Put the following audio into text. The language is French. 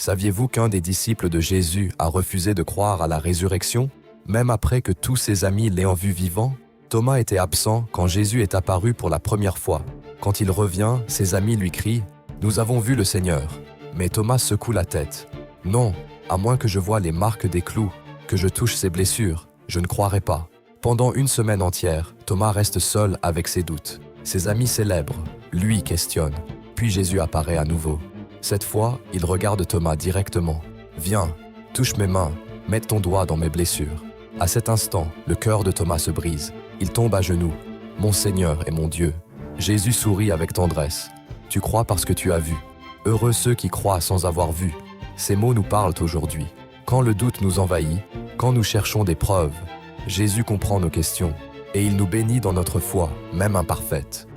Saviez-vous qu'un des disciples de Jésus a refusé de croire à la résurrection, même après que tous ses amis l'aient vu vivant? Thomas était absent quand Jésus est apparu pour la première fois. Quand il revient, ses amis lui crient « Nous avons vu le Seigneur ». Mais Thomas secoue la tête. « Non, à moins que je voie les marques des clous, que je touche ses blessures, je ne croirai pas ». Pendant une semaine entière, Thomas reste seul avec ses doutes. Ses amis célèbrent, lui questionne. Puis Jésus apparaît à nouveau. Cette fois, il regarde Thomas directement. « Viens, touche mes mains, mets ton doigt dans mes blessures. » À cet instant, le cœur de Thomas se brise. Il tombe à genoux. « Mon Seigneur et mon Dieu ». Jésus sourit avec tendresse. « Tu crois parce que tu as vu. Heureux ceux qui croient sans avoir vu. » Ces mots nous parlent aujourd'hui. Quand le doute nous envahit, quand nous cherchons des preuves, Jésus comprend nos questions et il nous bénit dans notre foi, même imparfaite.